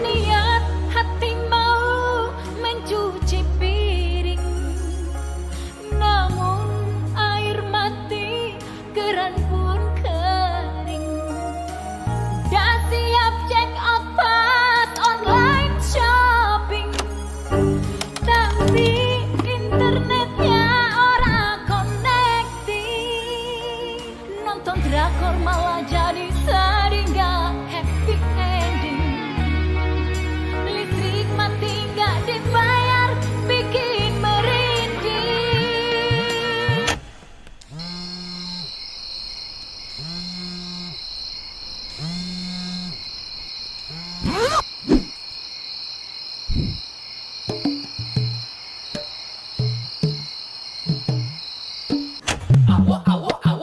Niat hati mau mencuci piring, namun air mati keran pun kering. Dah siap check out pas online shopping, tapi internetnya ora connecting. Nonton drakor malah jadi sedih, gak happy ending. Listrik mati gak dibayar, bikin merinding.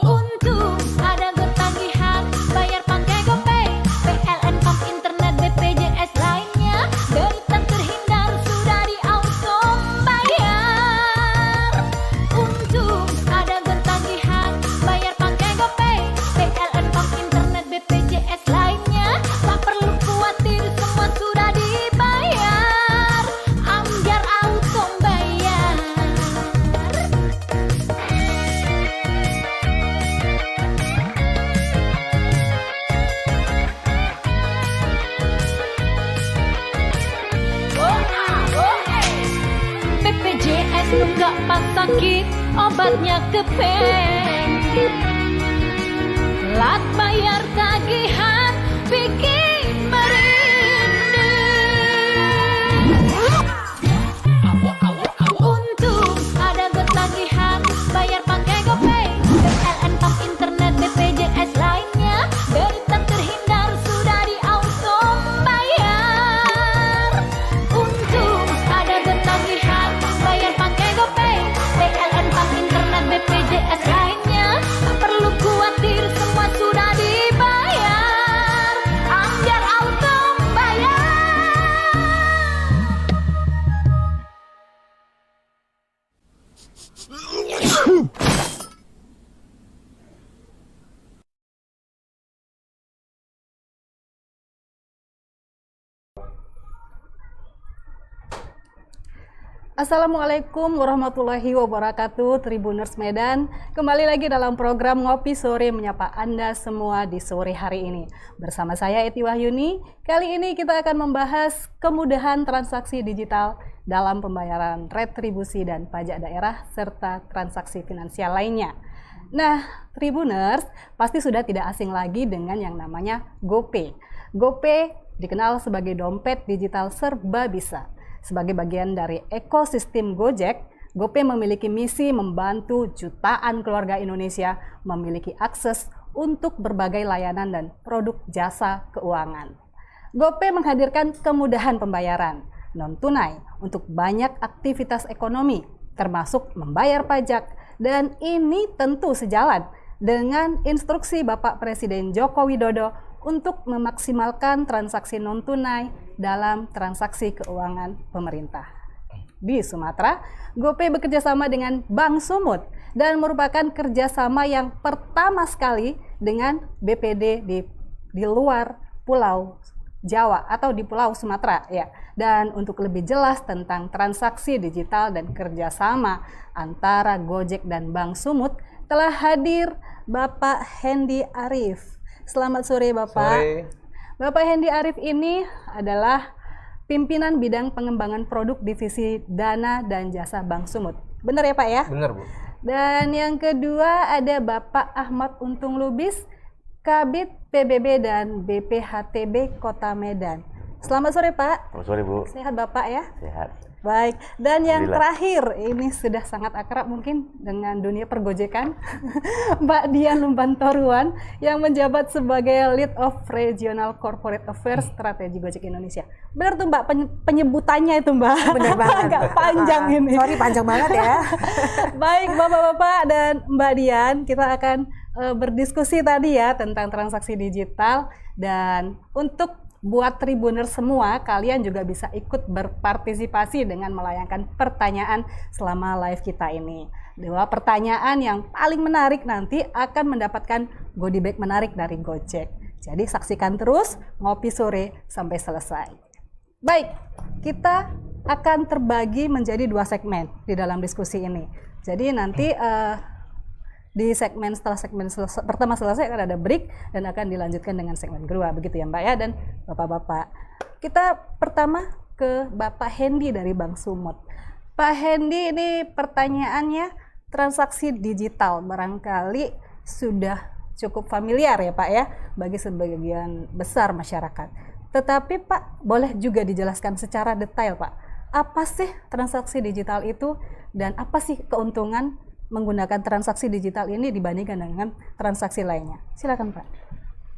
Untung ada ketagihan, bayar pakai GoPay, PLN, pump internet, BPJS lainnya. Derita terhindar, sudah di auto bayar. Untung ada ketagihan, bayar pakai GoPay, PLN, pump internet, BPJS lainnya. Tak perlu khawatir, semua sudah dibayar. Ambyar auto bayar. BPJS nunggak pas sakit, obatnya kepending. Telat bayar tagihan, bikin merinding. Untung ada ketagihan, bayar pakai GoPay, PLN, pump internet, BPJS lainnya. Derita terhindar, sudah di auto bayar. Untung ada ketagihan, bayar pakai GoPay, PLN, pump internet, BPJS lainnya. Tak perlu khawatir, semua sudah dibayar. Ambyar auto bayar. Assalamualaikum warahmatullahi wabarakatuh, Tribuners Medan. Kembali lagi dalam program Ngopi Sore menyapa Anda semua di sore hari ini. Bersama saya Eti Wahyuni, kali ini kita akan membahas kemudahan transaksi digital dalam pembayaran retribusi dan pajak daerah serta transaksi finansial lainnya. Nah, Tribuners pasti sudah tidak asing lagi dengan yang namanya GoPay. GoPay dikenal sebagai dompet digital serba bisa. Sebagai bagian dari ekosistem Gojek, GoPay memiliki misi membantu jutaan keluarga Indonesia memiliki akses untuk berbagai layanan dan produk jasa keuangan. GoPay menghadirkan kemudahan pembayaran non-tunai untuk banyak aktivitas ekonomi, termasuk membayar pajak, dan ini tentu sejalan dengan instruksi Bapak Presiden Joko Widodo untuk memaksimalkan transaksi non-tunai dalam transaksi keuangan pemerintah. Di Sumatera, GoPay bekerjasama dengan Bank Sumut dan merupakan kerjasama yang pertama sekali dengan BPD di luar Pulau Jawa atau di Pulau Sumatera ya. Dan untuk lebih jelas tentang transaksi digital dan kerjasama antara Gojek dan Bank Sumut telah hadir Bapak Hendy Arif. Selamat sore Bapak. Sore. Bapak Hendy Arif ini adalah pimpinan bidang pengembangan produk divisi dana dan jasa Bank Sumut. Benar ya Pak ya? Benar, Bu. Dan yang kedua ada Bapak Ahmad Untung Lubis, Kabid PBB dan BPHTB Kota Medan. Selamat sore Pak. Selamat sore, Bu. Sehat Bapak ya? Sehat. Baik, dan yang Alhamdulillah. terakhir, ini sudah sangat akrab mungkin dengan dunia pergojekan, Mbak Dian Lumbantoruan yang menjabat sebagai Lead of Regional Corporate Affairs Strategi Gojek Indonesia. Benar tuh Mbak penyebutannya itu Mbak? Benar banget. Agak panjang ini. Sorry, panjang banget ya. Baik Bapak-Bapak dan Mbak Dian, kita akan berdiskusi tadi ya tentang transaksi digital, dan untuk buat Tribuner semua, kalian juga bisa ikut berpartisipasi dengan melayangkan pertanyaan selama live kita ini. 2 pertanyaan yang paling menarik nanti akan mendapatkan goodie bag menarik dari Gojek. Jadi saksikan terus Ngopi Sore sampai selesai. Baik, kita akan terbagi menjadi 2 segmen di dalam diskusi ini. Jadi nanti di setelah segmen pertama selesai akan ada break dan akan dilanjutkan dengan segmen kedua, begitu ya Mbak ya dan Bapak-bapak. Kita pertama ke Bapak Hendy dari Bank Sumut. Pak Hendy, ini pertanyaannya, transaksi digital barangkali sudah cukup familiar ya Pak ya bagi sebagian besar masyarakat. Tetapi Pak, boleh juga dijelaskan secara detail Pak, apa sih transaksi digital itu dan apa sih keuntungan menggunakan transaksi digital ini dibandingkan dengan transaksi lainnya? Silakan Pak.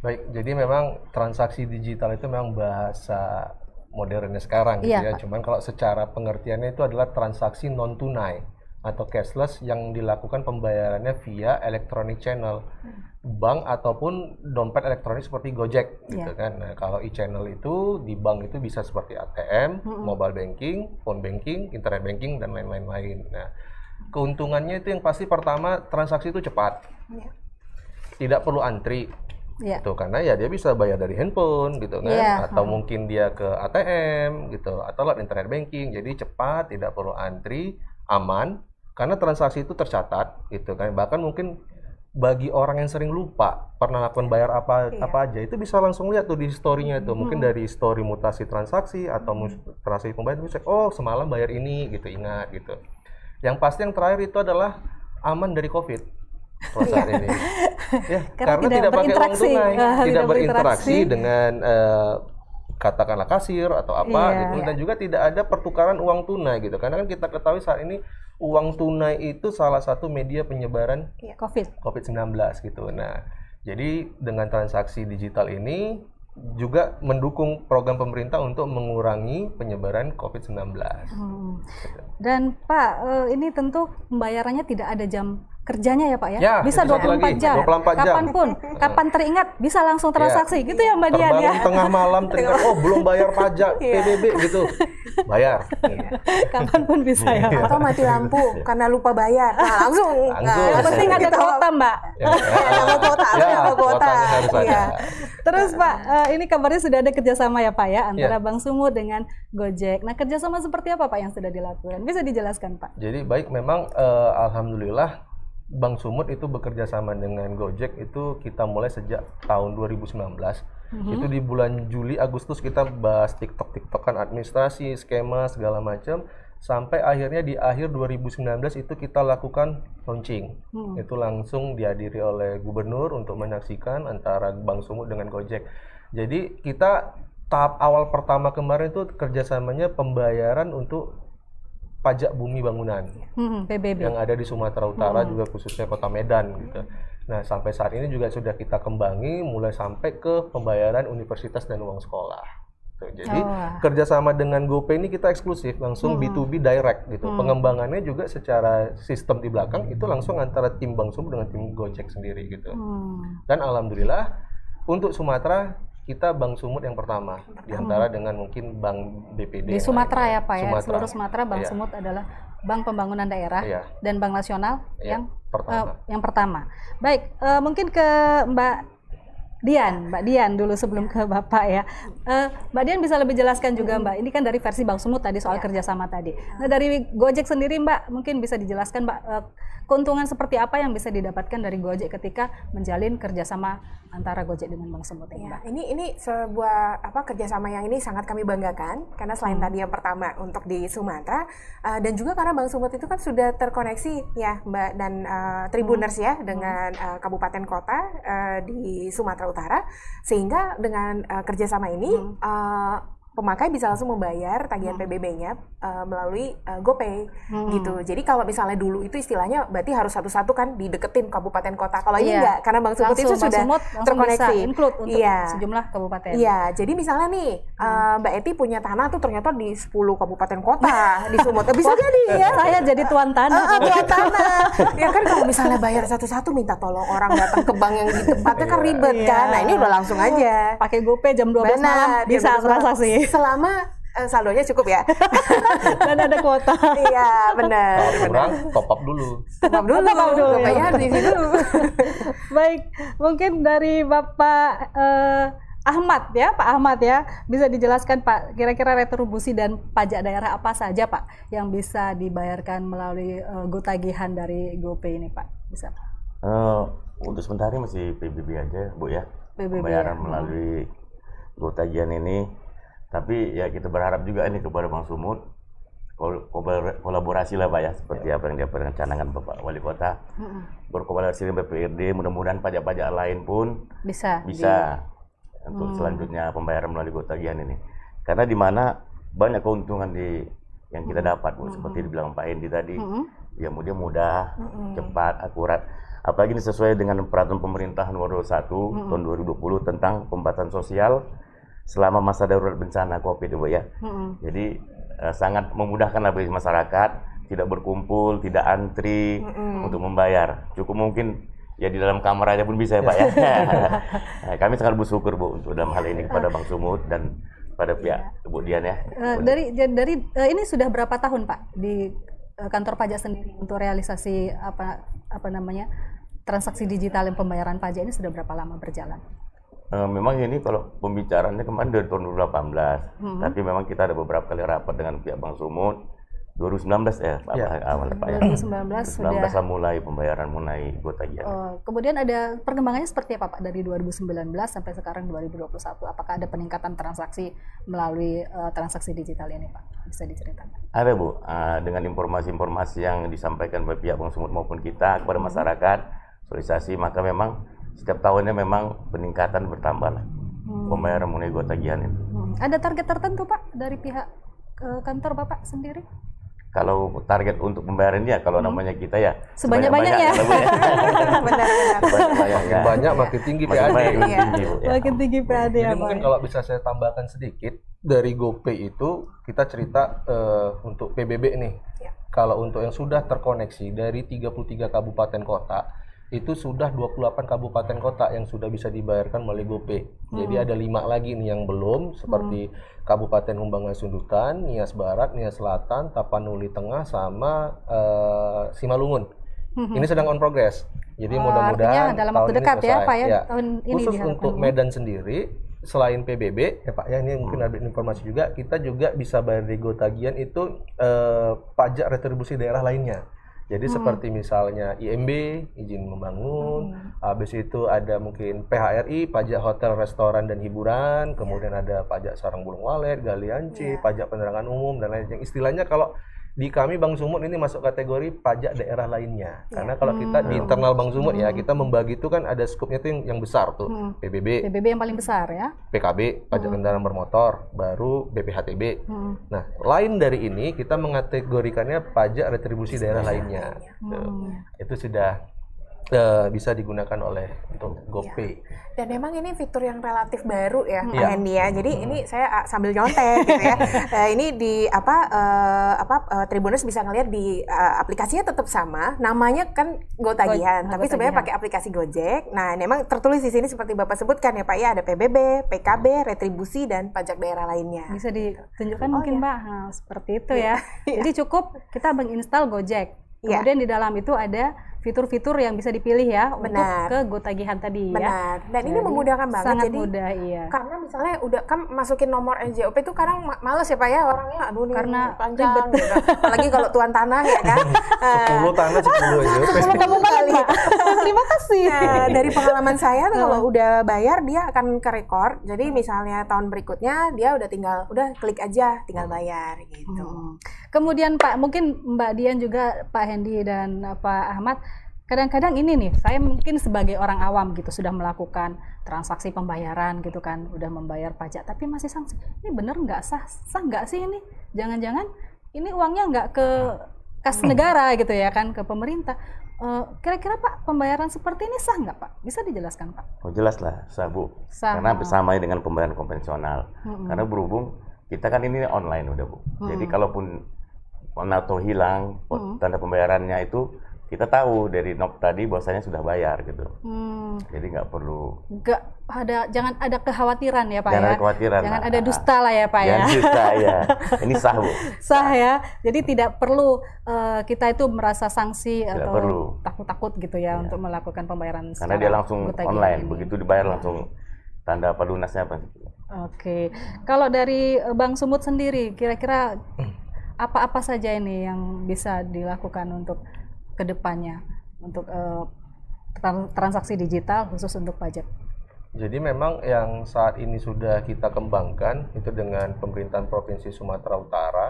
Baik, jadi memang transaksi digital itu memang bahasa modernnya sekarang gitu ya. Pak. Cuman kalau secara pengertiannya itu adalah transaksi non tunai atau cashless yang dilakukan pembayarannya via electronic channel, bank ataupun dompet elektronik seperti Gojek gitu kan. Nah, kalau e-channel itu di bank itu bisa seperti ATM, mobile banking, phone banking, internet banking dan lain-lain. Nah, keuntungannya itu yang pasti pertama transaksi itu cepat, tidak perlu antri, gitu karena ya dia bisa bayar dari handphone gitu kan, atau mungkin dia ke ATM gitu atau lewat internet banking, jadi cepat, tidak perlu antri, aman karena transaksi itu tercatat gitu kan. Bahkan mungkin bagi orang yang sering lupa pernah lakukan bayar apa aja itu bisa langsung lihat tuh di story-nya itu, mungkin dari story mutasi transaksi atau transaksi pembayaran bisa cek, oh semalam bayar ini gitu, ingat gitu. Yang pasti yang terakhir itu adalah aman dari COVID saat ini. Ya, karena tidak pakai uang tunai, tidak berinteraksi dengan katakanlah kasir atau apa gitu, dan juga tidak ada pertukaran uang tunai gitu. Karena kan kita ketahui saat ini uang tunai itu salah satu media penyebaran COVID-19 gitu. Nah, jadi dengan transaksi digital ini juga mendukung program pemerintah untuk mengurangi penyebaran COVID-19. Dan Pak, ini tentu pembayarannya tidak ada jam kerjanya ya Pak ya? Ya, bisa 24 jam, 24 jam. kapanpun, kapan teringat bisa langsung transaksi, gitu ya Mbak Dian ya? Tengah malam teringat, oh belum bayar pajak, PBB gitu, bayar. Kapanpun bisa ya. Atau mati lampu karena lupa bayar, nah, langsung. Yang penting ada kuota Mbak. Ada kuota, ada kuota. Terus Pak, ini kabarnya sudah ada kerjasama ya Pak ya antara Bank Sumut dengan Gojek. Nah, kerjasama seperti apa Pak yang sudah dilakukan? Bisa dijelaskan Pak? Jadi baik, memang alhamdulillah Bank Sumut itu bekerja sama dengan Gojek itu kita mulai sejak tahun 2019. Itu di bulan Juli Agustus kita bahas TikTokan administrasi, skema segala macam, sampai akhirnya di akhir 2019 itu kita lakukan launching. Itu langsung dihadiri oleh gubernur untuk menyaksikan antara Bank Sumut dengan Gojek. Jadi kita tahap awal pertama kemarin itu kerjasamanya pembayaran untuk pajak bumi bangunan PBB yang ada di Sumatera Utara, juga khususnya Kota Medan gitu. Nah, sampai saat ini juga sudah kita kembangi mulai sampai ke pembayaran universitas dan uang sekolah. Jadi kerjasama dengan GoPay ini kita eksklusif, langsung B2B direct gitu. Pengembangannya juga secara sistem di belakang itu langsung antara tim Bank Sumut dengan tim Gojek sendiri gitu. Dan alhamdulillah untuk Sumatera kita Bank Sumut yang pertama di antara dengan mungkin Bank BPD di Sumatera ya Pak ya, seluruh Sumatera Bank Sumut adalah Bank Pembangunan Daerah dan Bank Nasional yang pertama. Baik, mungkin ke Mbak Dian dulu sebelum ke Bapak ya. Mbak Dian bisa lebih jelaskan juga Mbak, ini kan dari versi Bank Sumut tadi soal kerjasama tadi. Nah, dari Gojek sendiri Mbak, mungkin bisa dijelaskan Mbak, keuntungan seperti apa yang bisa didapatkan dari Gojek ketika menjalin kerjasama antara Gojek dengan Bank Sumut ini Mbak? Ini sebuah kerjasama yang ini sangat kami banggakan, karena selain tadi yang pertama untuk di Sumatera, dan juga karena Bank Sumut itu kan sudah terkoneksi ya Mbak dan Tribuners ya dengan kabupaten kota di Sumatera Utara, sehingga dengan kerjasama ini pemakai bisa langsung membayar tagihan PBB-nya melalui GoPay gitu. Jadi kalau misalnya dulu itu istilahnya berarti harus satu-satu kan dideketin kabupaten kota. Kalau ini enggak, karena Bank Sumut itu sudah terkoneksi. Include untuk sejumlah kabupaten. Iya, jadi misalnya nih Mbak Eti punya tanah tuh ternyata di 10 kabupaten kota di Sumut. Bisa jadi ya. Saya jadi tuan tanah. Tuan tanah. Ya kan kalau misalnya bayar satu-satu minta tolong orang datang ke bank yang di tempatnya kan ribet kan. Nah, ini udah langsung aja. Pakai GoPay jam 12 malam bisa transaksi. Selama saldonya cukup ya. Dan ada kuota. Iya, benar. Kalau kurang, top up dulu. Top up dulu, Top up dulu, Gopay-nya ya. harus diisi dulu. Baik, mungkin dari Bapak Ahmad ya, Pak Ahmad ya, bisa dijelaskan Pak, kira-kira retribusi dan pajak daerah apa saja Pak yang bisa dibayarkan melalui GoTagihan dari GoPay ini Pak? Bisa Pak? Untuk sementara masih PBB aja Bu ya, PBB pembayaran ya. melalui GoTagihan ini. Tapi ya kita berharap juga ini kepada Bang Sumut kolaborasi lah Pak ya, seperti apa yang dia pernah canangkan Bapak Wali Kota, berkolaborasi dengan BPRD, mudah-mudahan pajak-pajak lain pun Bisa. untuk selanjutnya pembayaran melalui GoTagihan ini. Karena di mana banyak keuntungan yang kita dapat Bu, seperti dibilang Pak Hendi tadi, ya mudah, cepat, akurat. Apalagi ini sesuai dengan peraturan pemerintah nomor 21 tahun 2020 tentang pembatasan sosial selama masa darurat bencana COVID Bu ya. Jadi sangat memudahkan bagi masyarakat, tidak berkumpul, tidak antri untuk membayar. Cukup mungkin ya di dalam kamar aja pun bisa ya Pak ya. Kami sangat bersyukur Bu untuk dalam hal ini kepada Bang Sumut dan pada pihak Bu Dian ya. Dari ini sudah berapa tahun Pak di kantor pajak sendiri untuk realisasi apa namanya transaksi digital yang pembayaran pajak ini sudah berapa lama berjalan? Memang ini kalau pembicaraannya kemarin dari tahun 2018, tapi memang kita ada beberapa kali rapat dengan pihak Bang Sumut. 2019 ya, Pak ya. 2019 sudah mulai pembayaran mengenai GoTagihan. Kemudian ada perkembangannya seperti apa Pak dari 2019 sampai sekarang 2021? Apakah ada peningkatan transaksi melalui transaksi digital ini Pak? Bisa diceritakan? Ada Bu, dengan informasi-informasi yang disampaikan oleh pihak Bang Sumut maupun kita kepada masyarakat, sosialisasi, maka memang setiap tahunnya memang peningkatan bertambah lah pembayaran mengenai GoTagihan ini. Ada target tertentu Pak dari pihak kantor Bapak sendiri? Kalau target untuk pembayaran ya, kalau namanya kita ya Sebanyak-banyaknya. Makin banyak makin tinggi PAD. Makin tinggi PAD ya Jadi Pak. mungkin kalau bisa saya tambahkan sedikit, dari GoPay itu kita cerita untuk PBB nih. Kalau untuk yang sudah terkoneksi dari 33 kabupaten kota, itu sudah 28 kabupaten kota yang sudah bisa dibayarkan melalui GoPay. Jadi ada 5 lagi nih yang belum, seperti Kabupaten Humbangan Sundutan, Nias Barat, Nias Selatan, Tapanuli Tengah, sama Simalungun. Ini sedang on progress. Jadi mudah-mudahan dalam tahun waktu ini dekat ya selesai. Pak ya, tahun ini Khusus diharapkan. untuk Medan sendiri, selain PBB ya Pak ya, ini mungkin ada informasi juga, kita juga bisa bayar di GoTagihan itu pajak retribusi daerah lainnya. Jadi seperti misalnya IMB, izin membangun, habis itu ada mungkin PHRI, pajak hotel, restoran, dan hiburan, kemudian ada pajak sarang burung walet, galianci, pajak penerangan umum, dan lain-lain. Istilahnya kalau di kami Bang Sumut ini masuk kategori pajak daerah lainnya. Karena kalau kita di internal Bang Sumut ya, kita membagi itu kan ada skupnya tuh yang besar tuh. PBB, PBB yang paling besar ya. PKB, pajak kendaraan bermotor, baru BPHTB. Nah, lain dari ini kita mengategorikannya pajak retribusi daerah lainnya. Itu sudah bisa digunakan oleh untuk GoPay. Dan memang ini fitur yang relatif baru ya, Pak Hendi ya. Jadi ini saya sambil nyontek gitu ya. Ini di Tribuners bisa ngelihat di aplikasinya tetap sama, namanya kan GoTagihan, tapi sebenarnya pakai aplikasi Gojek. Nah, memang tertulis di sini seperti Bapak sebutkan ya Pak ya, ada PBB, PKB, retribusi, dan pajak daerah lainnya. Bisa ditunjukkan mungkin Pak, nah, seperti itu ya. Jadi cukup kita menginstal Gojek. Kemudian di dalam itu ada fitur-fitur yang bisa dipilih ya untuk ke GoTagihan tadi ya. Benar. Dan ini memudahkan banget. Sangat jadi, mudah, iya. Karena misalnya udah kan masukin nomor NJOP itu kadang males ya Pak ya, orangnya aduh nih Karena panjang gitu. Apalagi kalau tuan tanah ya kan. 10 tanah 10 aja. 10 kabupaten Pak. Terima kasih. Nah, dari pengalaman saya tuh kalau udah bayar dia akan ke record. Jadi misalnya tahun berikutnya dia udah klik aja tinggal bayar gitu. Kemudian Pak, mungkin Mbak Dian juga Pak Hendi dan Pak Ahmad, kadang-kadang ini nih, saya mungkin sebagai orang awam gitu sudah melakukan transaksi pembayaran gitu kan, udah membayar pajak, tapi masih sanksi. Ini bener nggak sah nggak sih ini? Jangan-jangan ini uangnya nggak ke kas negara gitu ya kan, ke pemerintah. Kira-kira Pak, pembayaran seperti ini sah nggak Pak? Bisa dijelaskan Pak? Oh jelas lah, sah Bu. Sah. Karena bersamai dengan pembayaran konvensional. Karena berhubung kita kan ini online udah Bu. Jadi kalaupun atau hilang tanda pembayarannya itu kita tahu dari NOP tadi bahwasanya sudah bayar gitu. Jadi nggak perlu. Jangan ada kekhawatiran ya Pak Jangan ya. ada kekhawatiran. Jangan ada dusta lah ya Pak ya. Jangan dusta ya. Ini sah Bu. Sah ya. Jadi tidak perlu kita itu merasa sanksi Tidak atau perlu. takut-takut gitu ya untuk melakukan pembayaran. Karena secara dia langsung tagihan online. ini. Begitu dibayar langsung tanda pelunasnya apa? Oke. Kalau dari Bang Sumut sendiri, kira-kira apa-apa saja ini yang bisa dilakukan untuk kedepannya untuk transaksi digital khusus untuk pajak? Jadi memang yang saat ini sudah kita kembangkan itu dengan pemerintahan Provinsi Sumatera Utara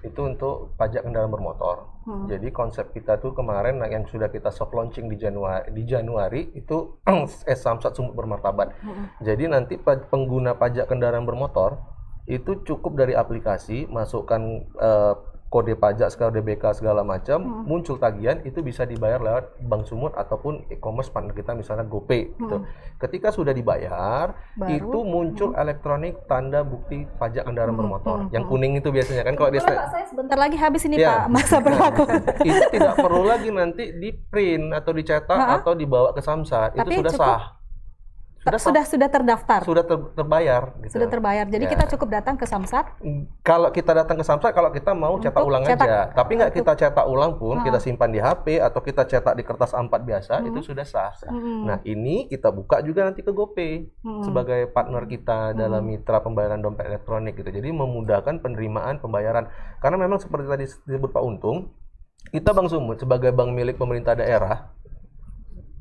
itu untuk pajak kendaraan bermotor. Jadi konsep kita tuh kemarin yang sudah kita soft launching di Januari itu Samsat Sumut Bermartabat. Jadi nanti pengguna pajak kendaraan bermotor itu cukup dari aplikasi masukkan kode pajak segala DBK segala macam, muncul tagihan itu bisa dibayar lewat Bank Sumut ataupun e-commerce partner kita misalnya GoPay gitu. Ketika sudah dibayar, itu muncul elektronik tanda bukti pajak kendaraan bermotor. Yang kuning itu biasanya kan kalau dia Pak, saya sebentar lagi habis ini Ya. Pak masa berlaku. itu tidak perlu lagi nanti di print atau dicetak atau dibawa ke Samsat. Tapi Itu sudah cukup sah. sudah terdaftar. Sudah terbayar gitu. Sudah terbayar. Jadi kita cukup datang ke Samsat. Kalau kita datang ke Samsat, kalau kita mau cetak Untuk ulang cetak. aja. Tapi nggak kita cetak ulang pun, kita simpan di HP atau kita cetak di kertas A4 biasa, itu sudah sah. Nah, ini kita buka juga nanti ke GoPay sebagai partner kita dalam mitra pembayaran dompet elektronik gitu. Jadi memudahkan penerimaan pembayaran. Karena memang seperti tadi disebut Pak Untung, kita Bank Sumut sebagai bank milik pemerintah daerah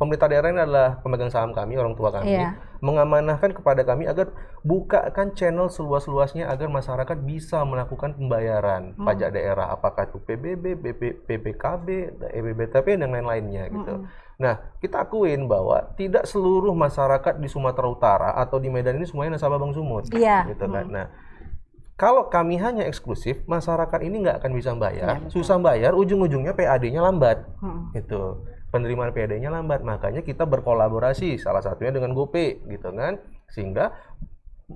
ini adalah pemegang saham kami, orang tua kami, mengamanahkan kepada kami agar bukakan channel seluas-luasnya agar masyarakat bisa melakukan pembayaran pajak daerah, apakah itu PBB, PPKB, EBBTP, dan lain-lainnya gitu. Nah, kita akuin bahwa tidak seluruh masyarakat di Sumatera Utara atau di Medan ini semuanya nasabah Bank Sumut, gitu kan. Nah, kalau kami hanya eksklusif, masyarakat ini nggak akan bisa bayar, susah bayar, ujung-ujungnya PAD-nya lambat, gitu. Penerimaan PAD-nya lambat, makanya kita berkolaborasi salah satunya dengan GoPay gitu kan, sehingga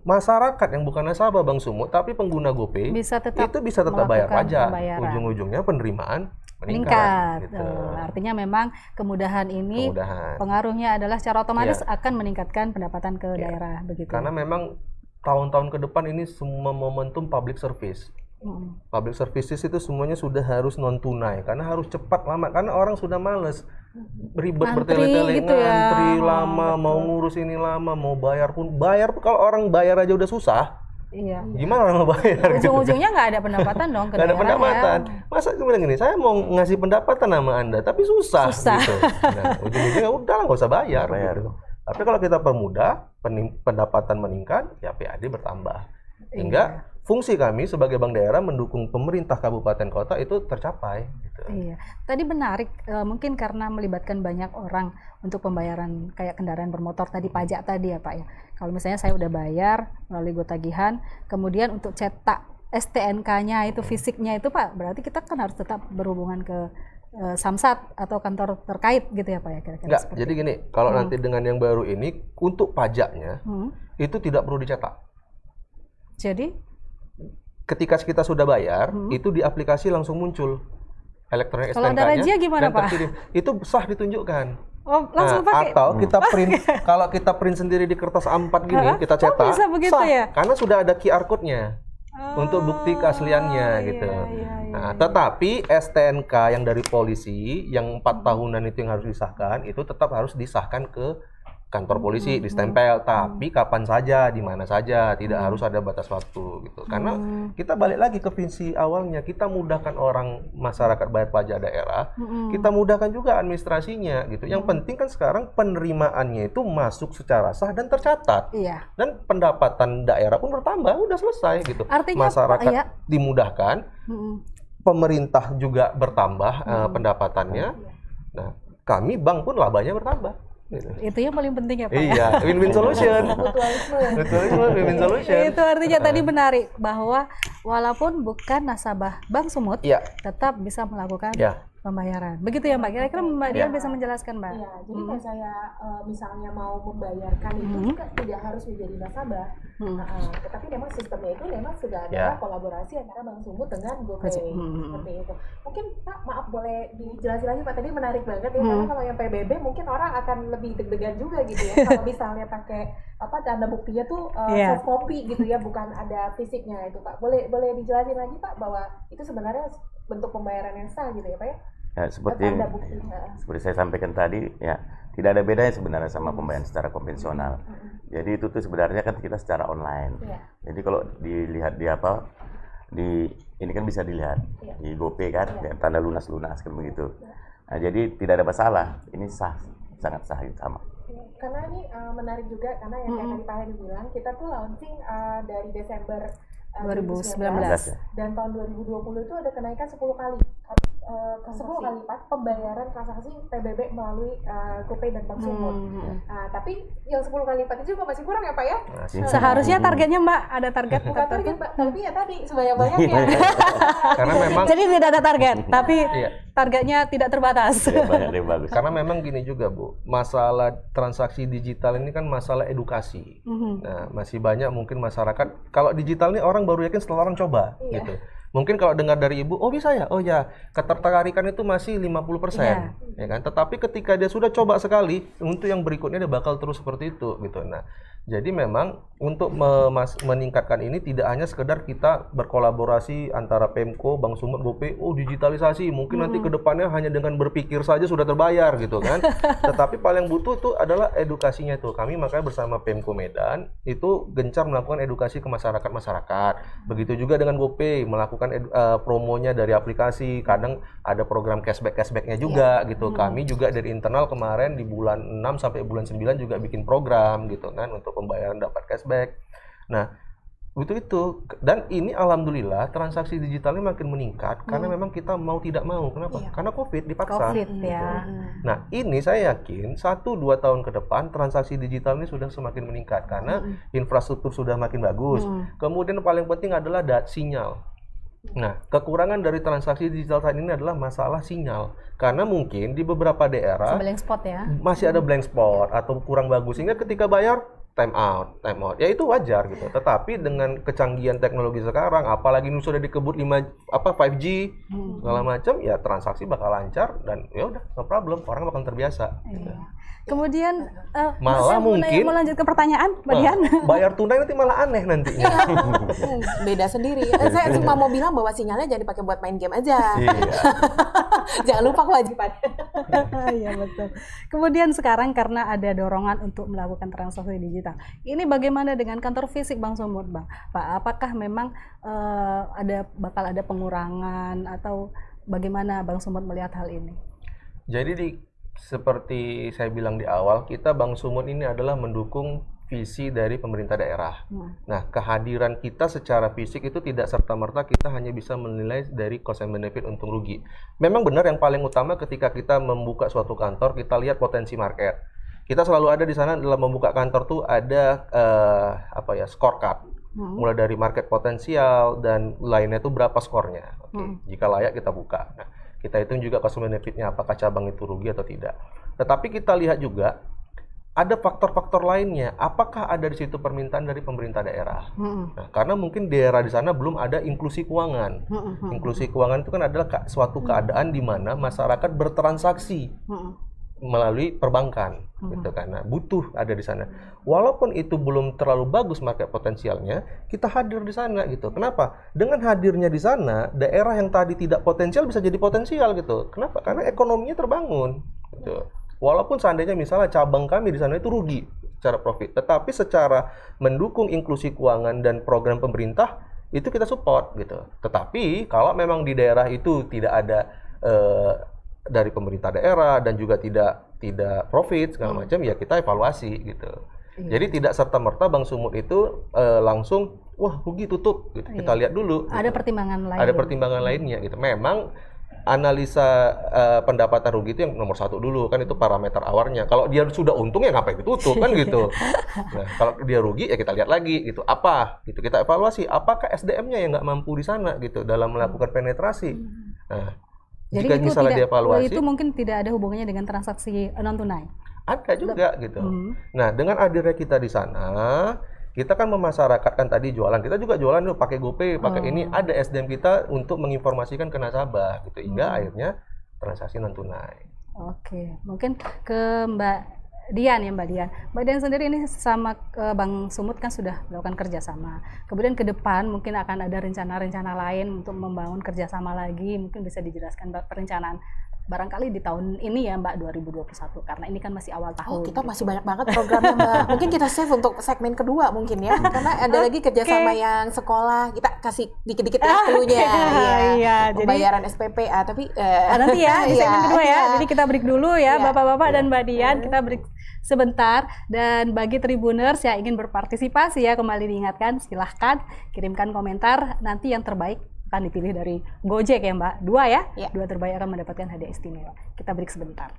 masyarakat yang bukan nasabah Bank Sumut tapi pengguna GoPay bisa tetap bayar pajak, pembayaran. Ujung-ujungnya penerimaan meningkat. gitu. Artinya memang kemudahan ini pengaruhnya adalah secara otomatis akan meningkatkan pendapatan ke daerah begitu. Karena memang tahun-tahun ke depan ini semua momentum public service. Public services itu semuanya sudah harus non tunai karena harus cepat lama karena orang sudah males ribet bertele-tele gitu ngantri lama, mau ngurus ini lama, mau bayar pun kalau orang bayar aja udah susah. Iya. Gimana orang mau bayar? Ujung-ujungnya nggak ada pendapatan dong ke nggak ada daerah pendapatan. ya. Masa gue bilang gini, saya mau ngasih pendapatan sama Anda tapi susah. Gitu. Nah, ujung-ujungnya udah nggak usah bayar. Gitu. Tapi kalau kita permudah, pendapatan meningkat, ya PAD bertambah. Hingga fungsi kami sebagai bank daerah mendukung pemerintah kabupaten kota itu tercapai. Gitu. Iya. Tadi menarik, mungkin karena melibatkan banyak orang untuk pembayaran kayak kendaraan bermotor tadi, pajak tadi ya Pak ya. Kalau misalnya saya udah bayar melalui Gotagihan, kemudian untuk cetak STNK-nya itu fisiknya itu Pak, berarti kita kan harus tetap berhubungan ke Samsat atau kantor terkait gitu ya Pak ya kira-kira. Enggak, jadi gini, kalau nanti dengan yang baru ini untuk pajaknya itu tidak perlu dicetak. Jadi ketika kita sudah bayar, itu di aplikasi langsung muncul elektronik STNK-nya. Kalau ada razia gimana Pak? Terkirim. Itu sah ditunjukkan. Oh, langsung pakai? Atau kita print, kalau kita print sendiri di kertas A4 gini, kita cetak, bisa begitu sah, ya? karena sudah ada QR code-nya untuk bukti keasliannya gitu. Nah, tetapi STNK yang dari polisi, yang 4 tahunan itu yang harus disahkan, itu tetap harus disahkan ke kantor polisi, distempel, tapi kapan saja, di mana saja, tidak harus ada batas waktu gitu. Karena kita balik lagi ke visi awalnya, kita mudahkan orang masyarakat bayar pajak daerah, kita mudahkan juga administrasinya gitu. Yang penting kan sekarang penerimaannya itu masuk secara sah dan tercatat. Iya. Dan pendapatan daerah pun bertambah, udah selesai gitu. Artinya masyarakat ya. dimudahkan, pemerintah juga bertambah pendapatannya. Nah, kami bank pun labanya bertambah. Gitu. Itu yang paling penting ya Pak. Iya, win-win solution. Mutualisme, win-win solution. Itu artinya tadi menarik bahwa walaupun bukan nasabah Bank Sumut, tetap bisa melakukan Pembayaran. Begitu ya Mbak. Kira-kira Mbak Dian bisa menjelaskan Mbak? Iya, jadi kalau saya misalnya mau membayarkan itu juga tidak harus menjadi nasabah. Tetapi memang sistemnya itu memang sudah ada kolaborasi antara Bank Sumut dengan GoPay seperti itu. Mungkin Pak, maaf boleh dijelasin lagi Pak, tadi menarik banget ya, karena kalau yang PBB mungkin orang akan lebih deg-degan juga gitu ya. Kalau misalnya pakai tanda buktinya tuh soft copy gitu ya, bukan ada fisiknya itu Pak. Boleh dijelasin lagi Pak bahwa itu sebenarnya bentuk pembayaran yang sah gitu ya Pak ya? Ya, seperti saya sampaikan tadi, ya tidak ada bedanya sebenarnya sama pembayaran secara konvensional. Jadi itu tuh sebenarnya kan kita secara online. Jadi kalau dilihat ini kan bisa dilihat di GoPay kan, tanda lunas kan begitu. Nah, jadi tidak ada masalah. Ini sah, sangat sah sama. Karena ini menarik juga karena yang kayak tadi Pak Hedi bilang, kita tuh launching dari Desember 2019 dan tahun 2020 itu ada kenaikan 10 kali. 10 kali lipat pembayaran transaksi PBB melalui GoPay dan Bank Sumut. Tapi yang 10 kali lipat itu juga masih kurang ya Pak ya? Seharusnya targetnya Mbak, ada target? Bukan target Pak, tapi ya tadi sebanyak-banyaknya. Karena memang jadi tidak ada target, tapi targetnya tidak terbatas. Bagus. Karena memang gini juga Bu, masalah transaksi digital ini kan masalah edukasi. Nah, masih banyak mungkin masyarakat, kalau digital ini orang baru yakin setelah orang coba gitu. Mungkin kalau dengar dari Ibu, oh bisa ya, oh ya, ketertarikan itu masih 50%, ya kan? Tetapi ketika dia sudah coba sekali, untuk yang berikutnya dia bakal terus seperti itu, gitu. Nah, jadi memang untuk meningkatkan ini tidak hanya sekedar kita berkolaborasi antara Pemko, Bank Sumut, GoPay, digitalisasi, mungkin nanti ke depannya hanya dengan berpikir saja sudah terbayar, gitu kan? Tetapi paling butuh itu adalah edukasinya itu. Kami makanya bersama Pemko Medan itu gencar melakukan edukasi ke masyarakat. Begitu juga dengan GoPay melakukan promonya dari aplikasi, kadang ada program cashback-nya juga gitu. Kami juga dari internal kemarin di bulan 6 sampai bulan 9 juga bikin program gitu kan untuk pembayaran dapat cashback. Nah, itu dan ini alhamdulillah transaksi digitalnya makin meningkat karena memang kita mau tidak mau. Kenapa? Karena COVID dipaksa. Nah, ini saya yakin 1-2 tahun ke depan transaksi digital ini sudah semakin meningkat karena infrastruktur sudah makin bagus. Kemudian paling penting adalah sinyal. Nah, kekurangan dari transaksi digital saat ini adalah masalah sinyal. Karena mungkin di beberapa daerah blank spot ya. Masih ada blank spot atau kurang bagus sehingga ketika bayar time out. Ya itu wajar gitu. Tetapi dengan kecanggihan teknologi sekarang, apalagi ini sudah dikebut 5G segala macam, ya transaksi bakal lancar dan ya udah no problem, orang bakal terbiasa. Gitu. Kemudian malah mungkin mau lanjut ke pertanyaan, Mbak Dian. Bayar tunai nanti malah aneh nantinya. Beda sendiri. Saya cuma mau bilang bahwa sinyalnya jangan dipakai buat main game aja. Jangan lupa kewajiban. Iya betul. Kemudian sekarang karena ada dorongan untuk melakukan transaksi digital, ini bagaimana dengan kantor fisik Bank Sumut, Bang? Pak, apakah memang bakal ada pengurangan atau bagaimana Bank Sumut melihat hal ini? Jadi seperti saya bilang di awal, kita Bank Sumut ini adalah mendukung visi dari pemerintah daerah. Nah, kehadiran kita secara fisik itu tidak serta-merta kita hanya bisa menilai dari cost and benefit untung rugi. Memang benar yang paling utama ketika kita membuka suatu kantor, kita lihat potensi market. Kita selalu ada di sana dalam membuka kantor tuh ada scorecard. Mulai dari market potensial dan lainnya itu berapa skornya. Jika layak kita buka. Nah, kita hitung juga cost benefitnya, apakah cabang itu rugi atau tidak. Tetapi kita lihat juga ada faktor-faktor lainnya. Apakah ada di situ permintaan dari pemerintah daerah? Nah, karena mungkin daerah di sana belum ada inklusi keuangan. Inklusi keuangan itu kan adalah suatu keadaan di mana masyarakat bertransaksi melalui perbankan, gitu kan. Nah, butuh ada di sana. Walaupun itu belum terlalu bagus market potensialnya, kita hadir di sana gitu. Kenapa? Dengan hadirnya di sana, daerah yang tadi tidak potensial bisa jadi potensial gitu. Kenapa? Karena ekonominya terbangun. Gitu. Walaupun seandainya misalnya cabang kami di sana itu rugi secara profit, tetapi secara mendukung inklusi keuangan dan program pemerintah itu kita support gitu. Tetapi kalau memang di daerah itu tidak ada dari pemerintah daerah dan juga tidak profit segala macam, ya kita evaluasi gitu. Jadi tidak serta-merta Bank Sumut itu langsung wah rugi tutup gitu. Kita lihat dulu. Ada gitu. pertimbangan lain. Ada pertimbangan lainnya gitu. Memang analisa pendapatan rugi itu yang nomor 1 dulu kan, itu parameter awalnya. Kalau dia sudah untung ya ngapain ditutup kan gitu. Nah, kalau dia rugi ya kita lihat lagi gitu. Apa gitu, kita evaluasi apakah SDM-nya yang nggak mampu di sana gitu dalam melakukan penetrasi. Nah, jika misalnya dievaluasi. itu mungkin tidak ada hubungannya dengan transaksi non tunai. Ada juga gitu. Nah, dengan hadirnya kita di sana, kita kan memasyarakatkan tadi jualan. Kita juga jualan tuh pakai GoPay, pakai ini. Ada SDM kita untuk menginformasikan ke nasabah gitu. Hingga akhirnya transaksi non tunai. Oke, mungkin ke Mbak Dian ya Mbak Dian. Mbak Dian sendiri ini sama Bang Sumut kan sudah melakukan kerjasama. Kemudian ke depan mungkin akan ada rencana-rencana lain untuk membangun kerjasama lagi. Mungkin bisa dijelaskan Mbak perencanaan barangkali di tahun ini ya Mbak 2021 karena ini kan masih awal tahun. Oh, kita masih banyak banget programnya Mbak. Mungkin kita save untuk segmen kedua mungkin ya. Karena ada lagi kerjasama yang sekolah. Kita kasih dikit-dikit waktunya. Iya, pembayaran SPPA. Tapi nanti ya di segmen kedua ya. Iya. Jadi kita break dulu ya Bapak-bapak dan Mbak Dian. Kita break sebentar. Dan bagi Tribuners yang ingin berpartisipasi ya kembali diingatkan silahkan kirimkan komentar. Nanti yang terbaik akan dipilih dari Gojek ya Mbak. 2 ya? Dua terbaik akan mendapatkan hadiah istimewa. Kita break sebentar.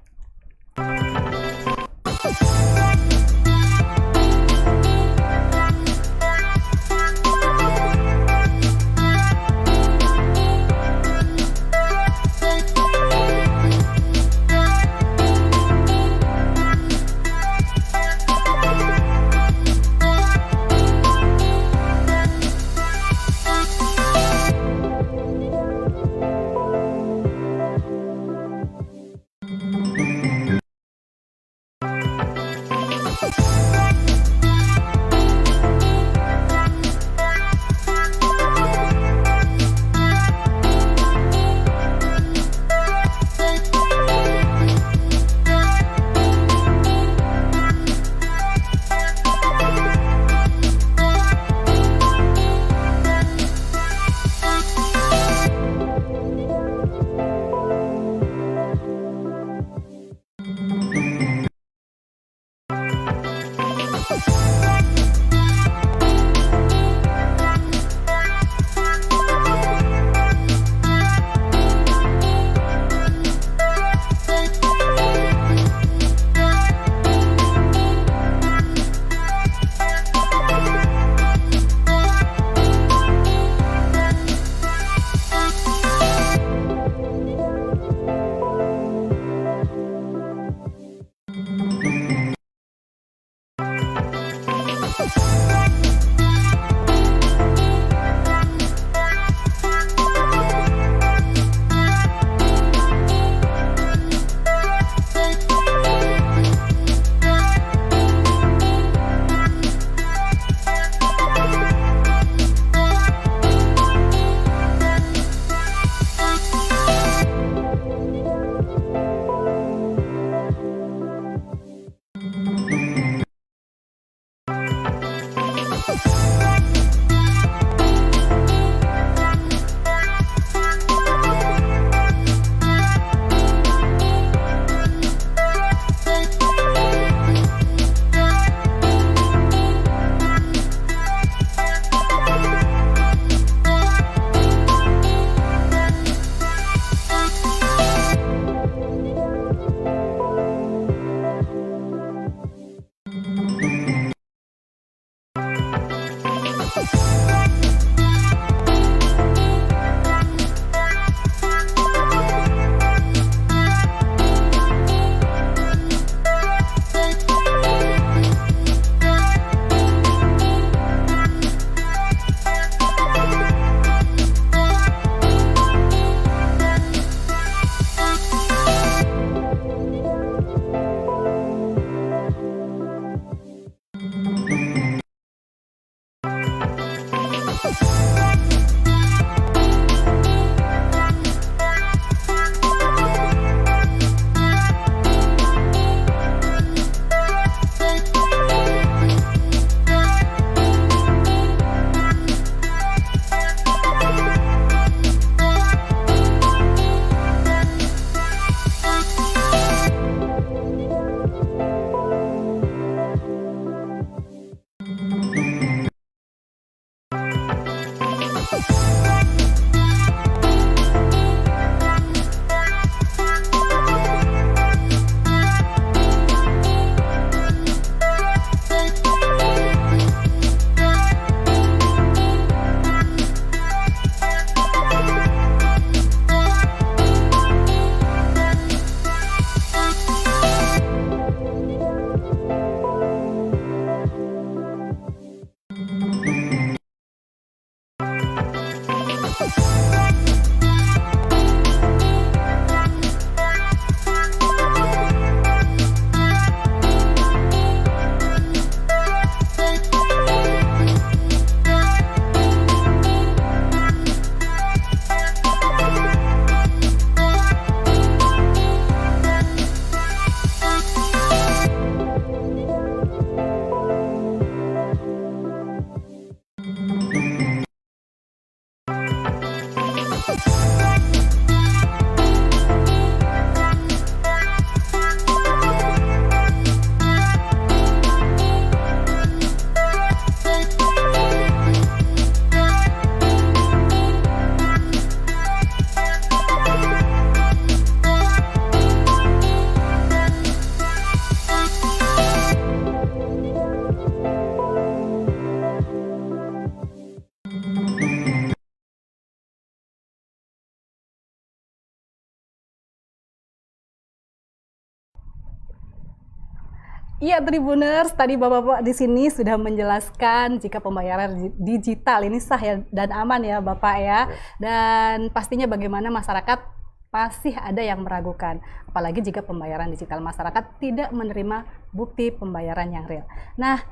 Iya, Tribuners, tadi Bapak-bapak di sini sudah menjelaskan jika pembayaran digital ini sah ya dan aman ya Bapak ya. Dan pastinya bagaimana masyarakat masih ada yang meragukan. Apalagi jika pembayaran digital, masyarakat tidak menerima bukti pembayaran yang real. Nah,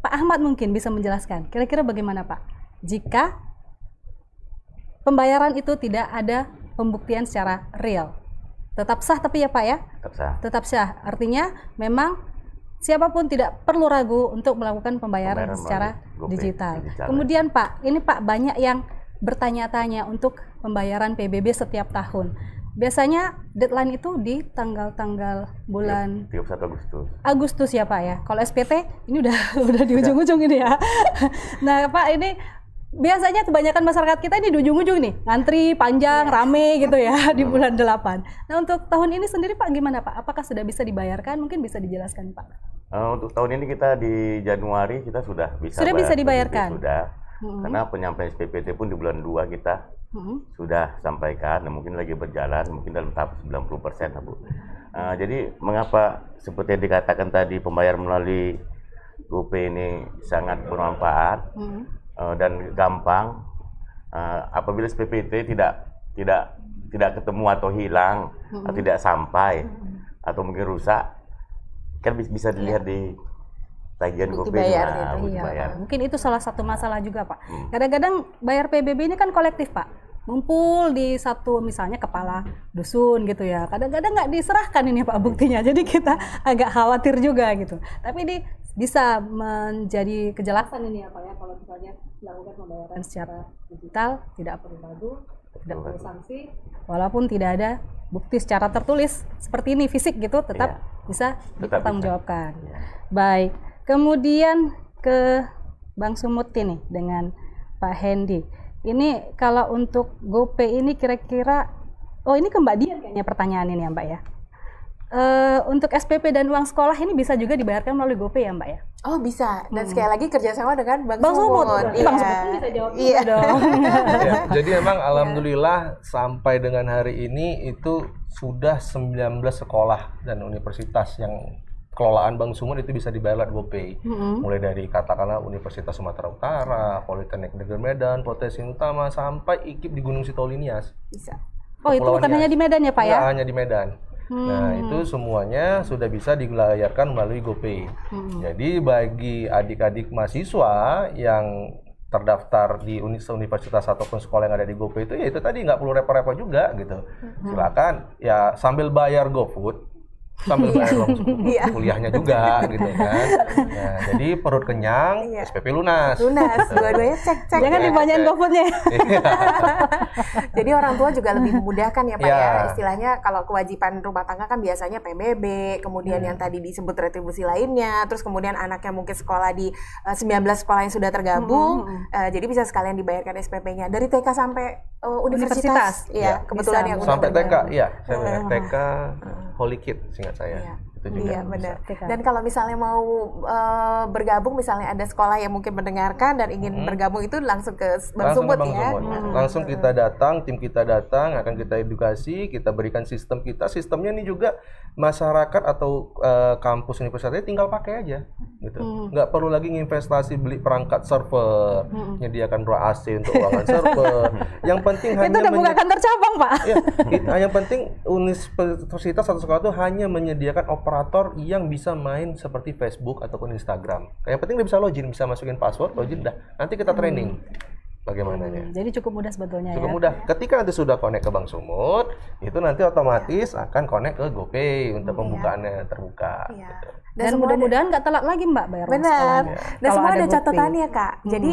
Pak Ahmad mungkin bisa menjelaskan, kira-kira bagaimana Pak? Jika pembayaran itu tidak ada pembuktian secara real. Tetap sah tapi ya Pak ya? Tetap sah. Tetap sah. Artinya memang siapapun tidak perlu ragu untuk melakukan pembayaran secara digital. Kemudian Pak, ini Pak banyak yang bertanya-tanya untuk pembayaran PBB setiap tahun. Biasanya deadline itu di tanggal-tanggal bulan 31 Agustus. Agustus ya Pak ya. Kalau SPT ini udah di ujung-ujung ini ya. Nah Pak, ini biasanya kebanyakan masyarakat kita ini di ujung-ujung nih, ngantri panjang, rame gitu ya di bulan 8. Nah untuk tahun ini sendiri Pak gimana Pak? Apakah sudah bisa dibayarkan? Mungkin bisa dijelaskan Pak. Untuk tahun ini kita di Januari kita sudah bisa dibayarkan. Sudah. Karena penyampaian SPPT pun di bulan 2 kita sudah sampaikan, dan mungkin lagi berjalan, mungkin dalam tahap 90% Bu. Jadi mengapa seperti yang dikatakan tadi pembayaran melalui GoPay ini sangat bermanfaat dan gampang. Apabila SPPT tidak ketemu atau hilang atau tidak sampai atau mungkin rusak, kan bisa dilihat di tagihan GoPay. Iya, mungkin itu salah satu masalah juga Pak. Kadang-kadang bayar PBB ini kan kolektif Pak, ngumpul di satu misalnya kepala dusun gitu ya. Kadang-kadang nggak diserahkan ini Pak buktinya, jadi kita agak khawatir juga gitu. Tapi ini bisa menjadi kejelasan ini ya Pak ya, kalau misalnya melakukan pembayaran secara digital tidak perlu ragu, tidak perlu sanksi, walaupun tidak ada bukti secara tertulis seperti ini fisik gitu, tetap bisa dipertanggungjawabkan. Baik. Kemudian ke Bang Sumut ini dengan Pak Hendy. Ini kalau untuk GoPay ini kira-kira, ini ke Mbak Dian kayaknya pertanyaan ini ya Mbak ya. Untuk SPP dan uang sekolah ini bisa juga dibayarkan melalui GoPay ya Mbak ya? Oh bisa, dan sekali lagi kerjasama dengan Bang Sumut. Iya. Bang Sumut bisa jawab juga dong. Ya, jadi memang alhamdulillah sampai dengan hari ini itu sudah 19 sekolah dan universitas yang kelolaan Bang Sumut itu bisa dibayar lewat GoPay. Mulai dari katakanlah Universitas Sumatera Utara, Politeknik Negeri Medan, Potensi Utama, sampai IKIP di Gunung Sitolinias. Bisa. Oh itu bukan hanya di Medan ya Pak ya? Nggak hanya di Medan. Nah itu semuanya sudah bisa dilayarkan melalui GoPay. Jadi bagi adik-adik mahasiswa yang terdaftar di universitas ataupun sekolah yang ada di GoPay itu, ya itu tadi nggak perlu repot-repot juga gitu. Silakan ya sambil bayar GoFood, sambil bayar kuliahnya juga gitu kan. Nah, jadi perut kenyang, SPP lunas. Dua-duanya cek. Jangan dibanyain GoFoodnya. Jadi orang tua juga lebih memudahkan ya Pak ya. Istilahnya kalau kewajiban rumah tangga kan biasanya PBB, kemudian yang tadi disebut retribusi lainnya, terus kemudian anaknya mungkin sekolah di 19 sekolah yang sudah tergabung, jadi bisa sekalian dibayarkan SPP-nya dari TK sampai universitas. Iya, kebetulan yang sampai TK, iya. Saya TK Holy Kid singkat saya. Itu juga iya benar. Dan kalau misalnya mau bergabung, misalnya ada sekolah yang mungkin mendengarkan dan ingin bergabung, itu langsung ke Bang Sumut ya. Langsung kita datang, tim kita datang, akan kita edukasi, kita berikan sistem kita. Sistemnya ini juga masyarakat atau kampus universitasnya tinggal pakai aja, gitu. Nggak perlu lagi nginvestasi beli perangkat server, menyediakan ruang AC untuk ruangan server. Yang penting hanya itu udah bukan kantor cabang Pak. Ya, yang penting universitas atau sekolah itu hanya menyediakan operator yang bisa main seperti Facebook ataupun Instagram. Yang penting dia bisa login, bisa masukin password, login dah. Nanti kita training bagaimananya. Jadi cukup mudah sebetulnya cukup mudah. Ketika nanti sudah connect ke Bang Sumut, itu nanti otomatis akan connect ke GoPay untuk pembukaannya terbuka. Gitu. Dan mudah-mudahan nggak telat lagi Mbak bayar benar. Dan semua ada catatannya GoPay. Kak. Jadi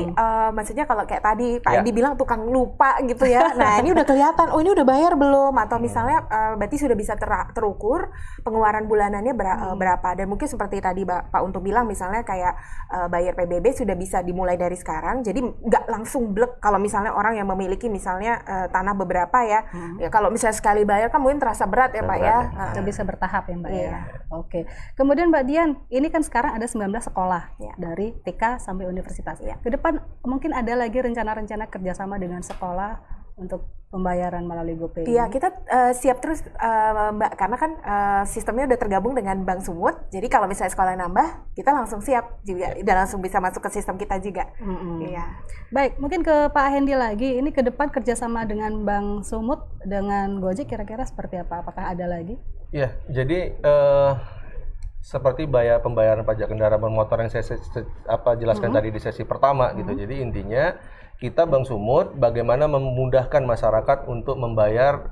maksudnya kalau kayak tadi Pak Edi bilang tukang lupa gitu ya. Nah ini udah kelihatan, oh ini udah bayar belum? Atau misalnya berarti sudah bisa terukur pengeluaran bulanannya berapa. Dan mungkin seperti tadi Pak Untung bilang, misalnya kayak bayar PBB sudah bisa dimulai dari sekarang. Jadi nggak langsung blek. Kalau misalnya orang yang memiliki misalnya tanah beberapa ya, ya kalau misalnya sekali bayar kan mungkin terasa berat ya Pak ya. Itu bisa bertahap ya Mbak ya. Oke. Kemudian Mbak Dian, ini kan sekarang ada 19 sekolah dari TK sampai universitas. Ke depan mungkin ada lagi rencana-rencana kerjasama dengan sekolah untuk pembayaran melalui GoPay? Iya, kita siap terus Mbak, karena kan sistemnya udah tergabung dengan Bank Sumut. Jadi kalau misalnya sekolah nambah, kita langsung siap juga dan langsung bisa masuk ke sistem kita juga. Iya. Baik, mungkin ke Pak Hendy lagi. Ini ke depan kerjasama dengan Bank Sumut dengan Gojek kira-kira seperti apa? Apakah ada lagi? Iya, jadi seperti pembayaran pajak kendaraan bermotor yang saya jelaskan tadi di sesi pertama gitu. Jadi intinya kita Bank Sumut bagaimana memudahkan masyarakat untuk membayar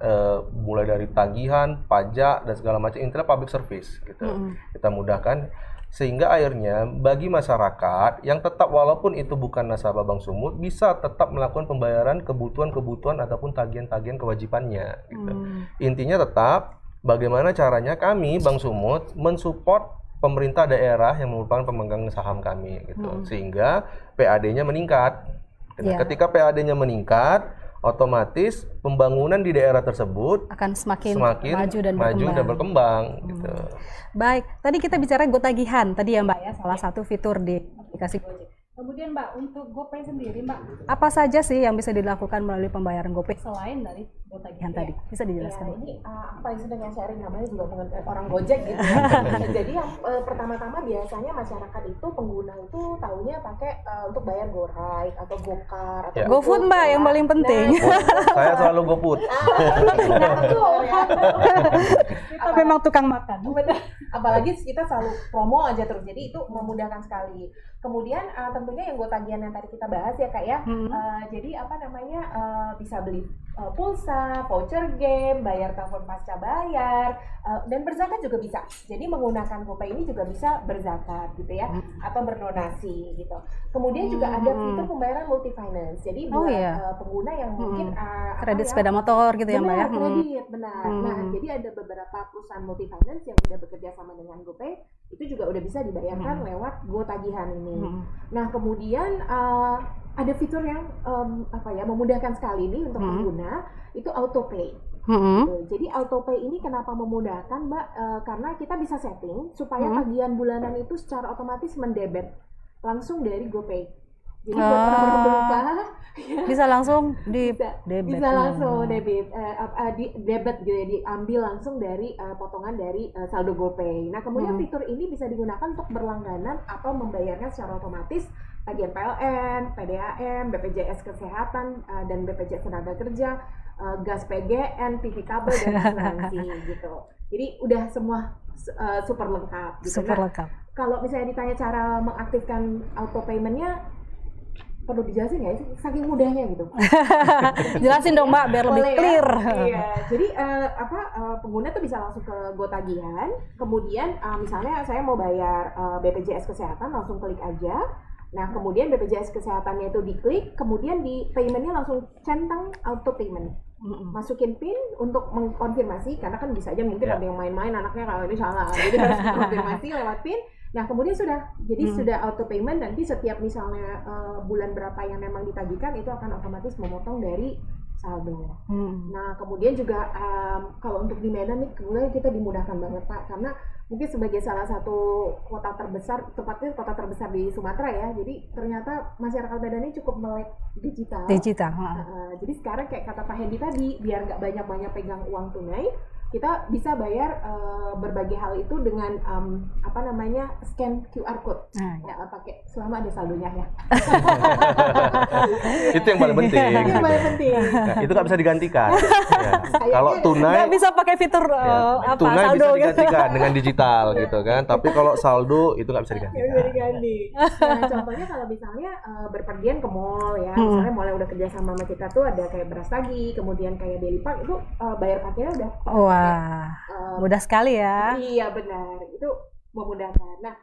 mulai dari tagihan, pajak dan segala macam, intinya public service gitu. Kita mudahkan sehingga akhirnya bagi masyarakat yang tetap walaupun itu bukan nasabah Bank Sumut bisa tetap melakukan pembayaran kebutuhan ataupun tagihan-tagihan kewajibannya gitu. Intinya tetap bagaimana caranya kami Bank Sumut mensupport pemerintah daerah yang merupakan pemegang saham kami gitu. Sehingga PAD-nya meningkat. Ketika PAD-nya meningkat, otomatis pembangunan di daerah tersebut akan semakin maju dan berkembang. Gitu. Baik, tadi kita bicara GoTagihan tadi ya Mbak ya, salah satu fitur di aplikasi Gojek. Kemudian Mbak, untuk GoPay sendiri Mbak, apa saja sih yang bisa dilakukan melalui pembayaran GoPay selain dari GoTagihan tadi? Bisa dijelaskan? Ini aku paling senang yang sharing, namanya juga orang Gojek gitu ya. Jadi yang pertama-tama biasanya masyarakat itu pengguna itu tahunya pakai untuk bayar GoRide atau GoCar atau GoFood Mbak yang paling penting. Saya selalu GoFood. Nah, betul ya. Kita memang tukang makan. Apalagi kita selalu promo aja terus, jadi itu memudahkan sekali. Kemudian tentunya yang GoTagihan yang tadi kita bahas ya Kak ya, jadi bisa beli pulsa, voucher game, bayar telepon pasca bayar, dan berzakat juga bisa. Jadi menggunakan GoPay ini juga bisa berzakat gitu ya, atau berdonasi gitu. Kemudian juga ada fitur pembayaran multi finance. Jadi buat pengguna yang mungkin kredit sepeda motor gitu ya Mbak ya. Kredit, benar. Nah, jadi ada beberapa perusahaan multi finance yang sudah bekerja sama dengan GoPay, itu juga udah bisa dibayarkan lewat GoTagihan ini. Nah, kemudian ada fitur yang memudahkan sekali nih untuk pengguna, itu autopay. Jadi autopay ini kenapa memudahkan Mbak? Karena kita bisa setting supaya tagihan bulanan itu secara otomatis mendebet langsung dari GoPay. Jadi buat orang berlupa bisa langsung debit. Bisa langsung debit gitu ya, diambil langsung dari potongan dari saldo GoPay. Nah, kemudian fitur ini bisa digunakan untuk berlangganan atau membayarnya secara otomatis tagihan PLN, PDAM, BPJS Kesehatan dan BPJS Tenaga Kerja, gas PGN, TV kabel dan asuransi gitu. Jadi udah semua super lengkap gitu. Super lengkap. Kalau misalnya ditanya cara mengaktifkan auto payment-nya, perlu dijelasin nggak sih? Saking mudahnya gitu. Jelasin dong Mbak biar lebih clear. Iya. Jadi pengguna tuh bisa langsung ke GoTagihan, kemudian misalnya saya mau bayar BPJS Kesehatan, langsung klik aja. Nah, kemudian BPJS Kesehatannya itu diklik, kemudian di payment-nya langsung centang auto payment. Masukin PIN untuk mengkonfirmasi, karena kan bisa aja mungkin ada yang main-main anaknya kalau ini salah. Jadi harus konfirmasi lewat PIN. Nah, kemudian sudah auto payment, nanti setiap misalnya bulan berapa yang memang ditagihkan itu akan otomatis memotong dari saldo. Nah, kemudian juga kalau untuk di Medan nih, kemudian kita dimudahkan banget Pak, karena mungkin sebagai salah satu kota terbesar, tepatnya kota terbesar di Sumatera ya, jadi ternyata masyarakat Medan ini cukup melek digital. Jadi sekarang kayak kata Pak Hendy tadi, biar nggak banyak-banyak pegang uang tunai, kita bisa bayar berbagai hal itu dengan scan QR code. Nggak pakai selama ada saldonya ya. Itu yang paling penting. Itu yang paling penting. Nah, itu nggak bisa digantikan. Kalau tunai nggak bisa pakai fitur tunai saldo bisa digantikan dengan digital gitu kan. Tapi kalau saldo itu nggak bisa digantikan. Nggak bisa diganti. Nah, contohnya kalau misalnya berpergian ke mall ya, misalnya mall yang udah kerja sama kita tuh ada kayak Beras Tagi, kemudian kayak Daily Park, itu bayar parkirnya udah. Wah, mudah sekali ya. Iya benar, itu memudahkan. Nah,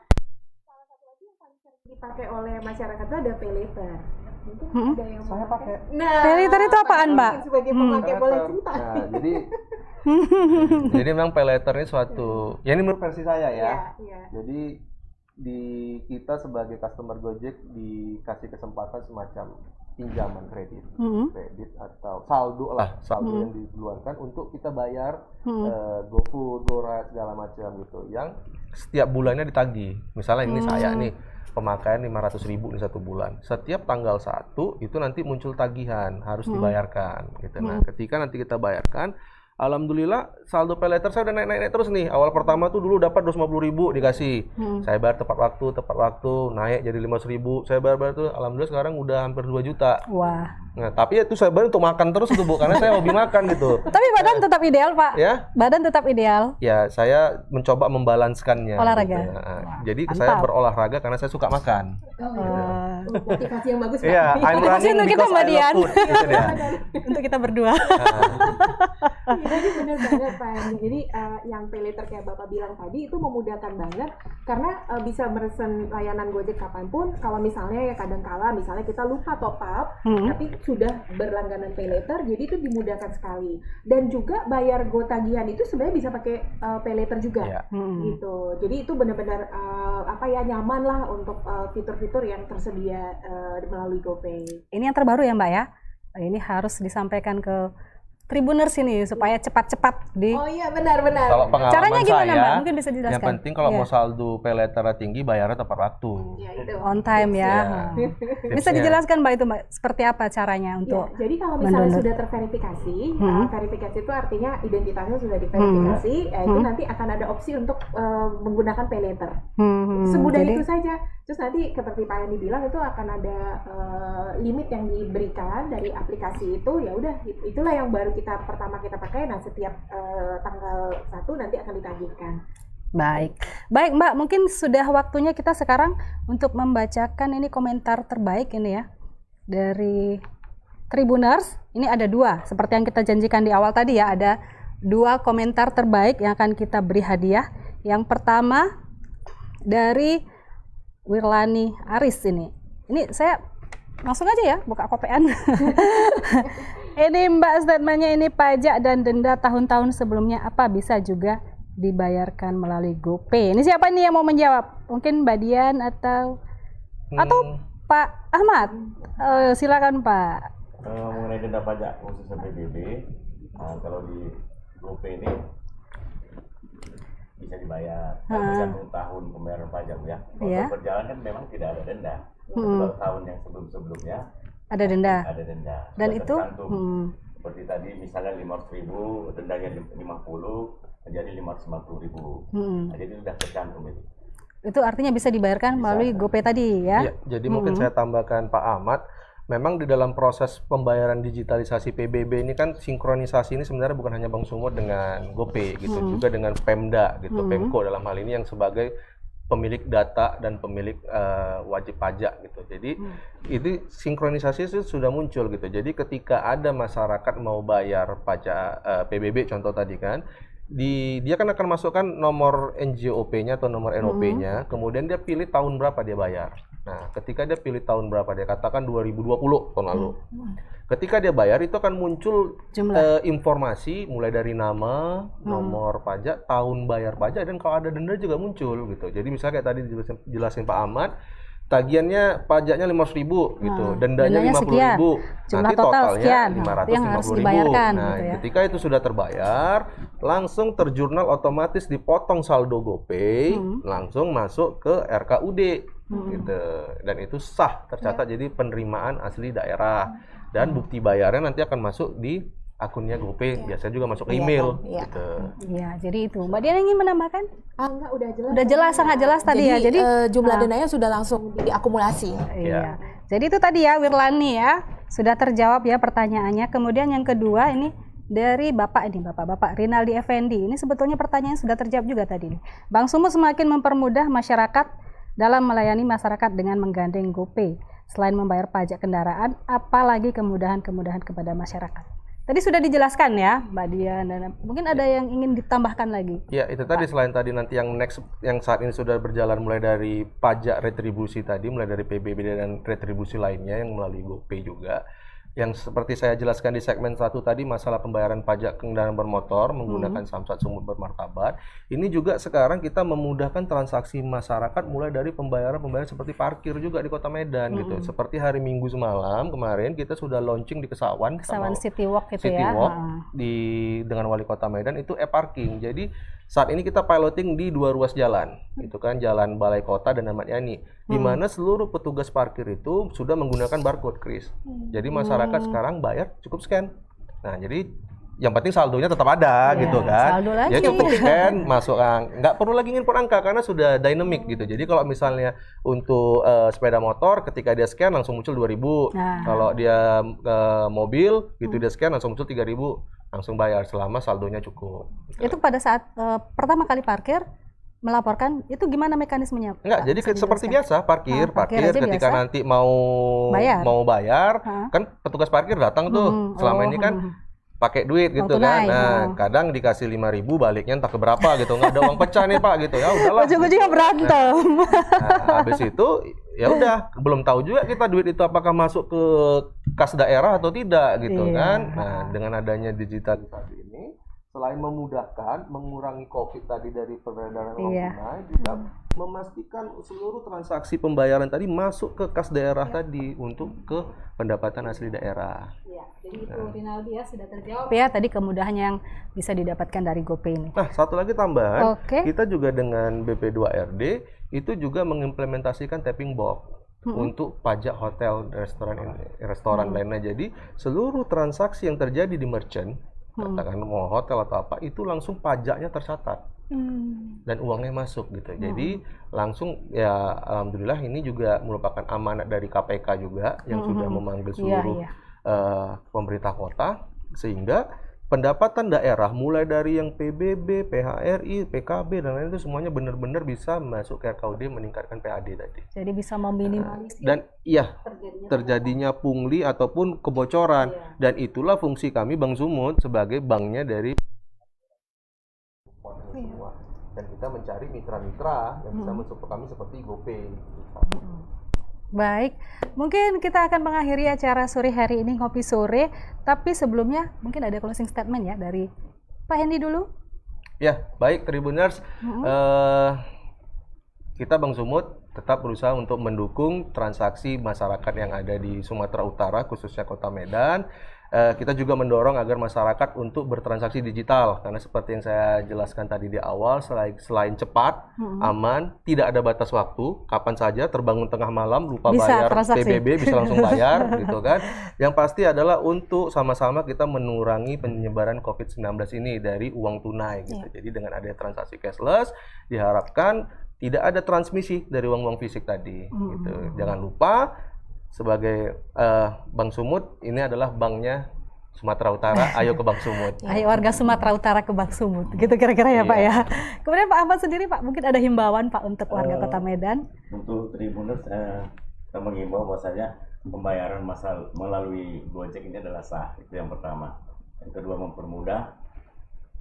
salah satu lagi yang paling sering dipakai oleh masyarakat itu ada pay later. Mungkin ada yang saya pakai. Nah, pay later itu apaan Mbak? Sebagai pemakai boleh cerita. Nah, jadi memang pay later ini suatu, ya ini menurut versi saya ya. Iya. Jadi kita sebagai customer Gojek dikasih kesempatan semacam pinjaman kredit atau saldo yang dikeluarkan untuk kita bayar GoFood, GoRide segala macam gitu yang setiap bulannya ditagih. Misalnya ini saya nih pemakaian 500.000 di 1 bulan. Setiap tanggal 1 itu nanti muncul tagihan harus dibayarkan gitu. Nah, ketika nanti kita bayarkan, alhamdulillah saldo pay later saya udah naik terus nih. Awal pertama tuh dulu dapat 250.000 dikasih. Saya bayar tepat waktu, naik jadi 500.000. Saya bayar tuh alhamdulillah sekarang udah hampir 2 juta. Wah. Nah, tapi itu saya bayar untuk makan terus tuh Bu, karena saya hobi makan gitu. Tapi badan tetap ideal, Pak. Ya? Badan tetap ideal. Ya, saya mencoba membalanskannya. Olahraga. Gitu. Jadi saya mantap. berolahraga karena saya suka makan. Motivasi yang bagus, Pak. Iya, I'm Motivasi running untuk kita, because Mbak I love Dian. food. Gitu dia. Untuk kita berdua. Jadi benar banget Pak. Jadi yang pay later kayak Bapak bilang tadi itu memudahkan banget karena bisa meresen layanan Gojek kapanpun. Kalau misalnya ya kadang-kala misalnya kita lupa top up, tapi sudah berlangganan pay later, jadi itu dimudahkan sekali. Dan juga bayar tagihan itu sebenarnya bisa pakai pay later juga, Iya. gitu. Jadi itu benar-benar nyaman lah untuk fitur-fitur yang tersedia melalui GoPay. Ini yang terbaru ya Mbak ya. Ini harus disampaikan ke Tribuners ini supaya cepat-cepat di. Oh iya benar-benar. Kalau pengalaman Caranya gimana saya, Mbak? Mungkin bisa dijelaskan. yang penting kalau Iya. mau saldo pay later tinggi, bayarnya tepat waktu. Ya, itu. On time ya. Ya. Bisa Tipsnya. dijelaskan Mbak itu Mbak seperti apa caranya untuk Ya, jadi kalau misalnya mendownload. sudah terverifikasi, verifikasi itu artinya identitasnya sudah diverifikasi, itu nanti akan ada opsi untuk menggunakan pay later. Semudah jadi- itu saja. Terus nanti seperti Pak Yani bilang itu akan ada limit yang diberikan dari aplikasi itu. Ya udah, itulah yang baru pertama kita pakai. Nah setiap tanggal 1 nanti akan ditagihkan. Baik Mbak, mungkin sudah waktunya kita sekarang untuk membacakan ini komentar terbaik ini ya dari Tribuners. Ini ada 2, seperti yang kita janjikan di awal tadi ya, ada 2 komentar terbaik yang akan kita beri hadiah. Yang pertama dari Wirlani Aris ini saya langsung aja ya buka kopean. Ini Mbak, statementnya ini pajak dan denda tahun-tahun sebelumnya apa bisa juga dibayarkan melalui GoPay? Ini siapa nih yang mau menjawab? Mungkin Mbak Dian atau Pak Ahmad? Silakan Pak. Mengenai denda pajak khususnya PBB, kalau di GoPay ini bisa dibayar tergantung tahun pembayaran pajak ya. Kalau Iya. berjalan kan memang tidak ada denda. Kalau tahun yang sebelumnya ada denda. ada denda. Dan Sudah itu tercantum. Seperti tadi misalnya 500.000, dendanya 50, jadi 550.000. Nah, jadi sudah tercantum itu. Itu artinya bisa dibayarkan melalui GoPay tadi ya. Iya, jadi mungkin saya tambahkan Pak Ahmad, memang di dalam proses pembayaran digitalisasi PBB ini kan sinkronisasi ini sebenarnya bukan hanya Bank Sumut dengan GoPay gitu, juga dengan Pemda gitu, Pemko dalam hal ini yang sebagai pemilik data dan pemilik wajib pajak gitu. Jadi itu sinkronisasi itu sudah muncul gitu. Jadi ketika ada masyarakat mau bayar pajak PBB contoh tadi kan, dia kan akan masukkan nomor NJOP-nya atau nomor NOP-nya, kemudian dia pilih tahun berapa dia bayar. Nah, ketika dia pilih tahun berapa, dia katakan 2020 tahun lalu. Ketika dia bayar itu akan muncul informasi mulai dari nama, nomor pajak, tahun bayar pajak, dan kalau ada denda juga muncul gitu. Jadi misalnya kayak tadi dijelasin Pak Ahmad, tagihannya pajaknya 500.000 gitu, dendanya 50.000, jumlah nanti total totalnya sekian, 550.000. yang harus dibayarkan Nah, gitu ya. ketika itu sudah terbayar, langsung terjurnal otomatis dipotong saldo GoPay, langsung masuk ke RKUD gitu. Dan itu sah tercatat jadi penerimaan asli daerah, dan bukti bayarnya nanti akan masuk di akunnya GoPay, biasanya juga masuk ke email gitu. Iya, jadi itu. Mbak Dian ingin menambahkan? Enggak, udah jelas. Udah jelas, sangat jelas tadi ya. Jadi jumlah dendanya sudah langsung diakumulasi. iya. Jadi itu tadi ya Wirlani ya. Sudah terjawab ya pertanyaannya. Kemudian yang kedua ini dari Bapak Rinaldi Effendi. Ini sebetulnya pertanyaan sudah terjawab juga tadi. Bank Sumut semakin mempermudah masyarakat dalam melayani masyarakat dengan menggandeng GoPay. Selain membayar pajak kendaraan, apalagi kemudahan-kemudahan kepada masyarakat. Tadi sudah dijelaskan ya Mbak Dian, dan mungkin ada yang ingin ditambahkan lagi. Ya, itu tadi selain tadi nanti yang next yang saat ini sudah berjalan mulai dari pajak retribusi tadi, mulai dari PBB dan retribusi lainnya yang melalui GoPay juga. Yang seperti saya jelaskan di segmen 1 tadi, masalah pembayaran pajak kendaraan bermotor menggunakan Samsat Sumut bermartabat. Ini juga sekarang kita memudahkan transaksi masyarakat mulai dari pembayaran seperti parkir juga di Kota Medan gitu. Seperti hari Minggu semalam kemarin kita sudah launching di Kesawan City Walk itu City ya. Walk dengan Wali Kota Medan itu e-parking. Jadi saat ini kita piloting di 2 ruas jalan, itu kan Jalan Balai Kota dan Ahmad Yani, di mana seluruh petugas parkir itu sudah menggunakan barcode, Kris. Jadi masyarakat sekarang bayar cukup scan. Nah, jadi yang penting saldonya tetap ada gitu kan. saldo lagi. Ya cukup scan, masuk nggak perlu lagi nginput angka karena sudah dynamic gitu. Jadi kalau misalnya untuk sepeda motor ketika dia scan langsung muncul 2.000. Kalau dia mobil gitu dia scan langsung muncul 3.000. Langsung bayar selama saldonya cukup. Itu pada saat pertama kali parkir melaporkan itu gimana mekanismenya? Enggak, Pak? jadi Bisa seperti dijelaskan? biasa parkir aja ketika biasa? nanti mau bayar, kan petugas parkir datang tuh. Selama ini kan pakai duit gitu kan. tunai. Nah, kadang dikasih 5.000 baliknya entah ke berapa gitu. Nggak ada uang pecah nih, Pak gitu. Ya udahlah. Ujung-ujungnya berantem. Nah, habis itu ya udah belum tahu juga kita duit itu apakah masuk ke kas daerah atau tidak gitu kan. Nah, dengan adanya digitalisasi ini selain memudahkan, mengurangi COVID tadi dari peredaran uang tunai, juga memastikan seluruh transaksi pembayaran tadi masuk ke kas daerah tadi untuk ke pendapatan asli daerah. Iya, jadi itu Rinaldi ya sudah terjawab ya tadi kemudahan yang bisa didapatkan dari GoPay ini. Nah, satu lagi tambahan, Oke. kita juga dengan BP2RD itu juga mengimplementasikan tapping box untuk pajak hotel, restoran lainnya. Jadi seluruh transaksi yang terjadi di merchant, katakan mau hotel atau apa, itu langsung pajaknya tercatat dan uangnya masuk gitu. Jadi langsung ya alhamdulillah ini juga merupakan amanat dari KPK juga yang sudah memanggil seluruh pemerintah kota, sehingga pendapatan daerah mulai dari yang PBB, PHRI, PKB dan lain itu semuanya benar-benar bisa masuk ke RKUD meningkatkan PAD tadi. Jadi bisa meminimalisir Dan iya terjadinya pungli ataupun kebocoran, dan itulah fungsi kami Bank Sumut sebagai banknya dari semua. Dan kita mencari mitra-mitra yang bisa mensupport kami seperti GoPay. Baik, mungkin kita akan mengakhiri acara sore hari ini Ngopi Sore, tapi sebelumnya mungkin ada closing statement ya dari Pak Hendy dulu. Ya, baik Tribuners, kita Bank Sumut tetap berusaha untuk mendukung transaksi masyarakat yang ada di Sumatera Utara, khususnya Kota Medan. Kita juga mendorong agar masyarakat untuk bertransaksi digital, karena seperti yang saya jelaskan tadi di awal, selain cepat, aman, tidak ada batas waktu, kapan saja terbangun tengah malam lupa Bisa bayar transaksi. PBB bisa langsung bayar gitu kan. Yang pasti adalah untuk sama-sama kita mengurangi penyebaran COVID-19 ini dari uang tunai gitu. Jadi dengan adanya transaksi cashless diharapkan tidak ada transmisi dari uang-uang fisik tadi gitu. Jangan lupa sebagai Bank Sumut ini adalah banknya Sumatera Utara, ayo ke Bank Sumut. Ayo warga Sumatera Utara ke Bank Sumut, gitu kira-kira ya Pak ya. Kemudian Pak Ahmad sendiri Pak, mungkin ada himbauan Pak untuk warga Kota Medan? Untuk Tribuners, kita mengimbau bahwasanya pembayaran melalui Gojek ini adalah sah, itu yang pertama. Yang kedua mempermudah,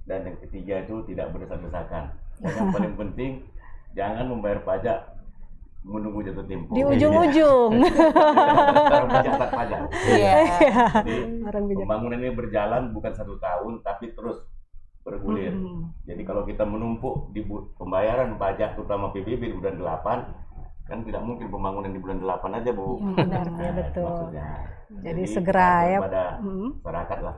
dan yang ketiga itu tidak berdesak-desakan. Dan yang paling penting jangan membayar pajak menunggu jatuh tempo. Di ujung-ujung. Orang pajak tak pajak. Iya. Jadi pembangunan ini berjalan bukan 1 tahun tapi terus bergulir. Jadi kalau kita menumpuk di pembayaran pajak terutama PBB di bulan 8, kan tidak mungkin pembangunan di bulan 8 aja, Bu. Benar, Nah, ya itu betul. maksudnya. Jadi segera ya. Kepada masyarakat lah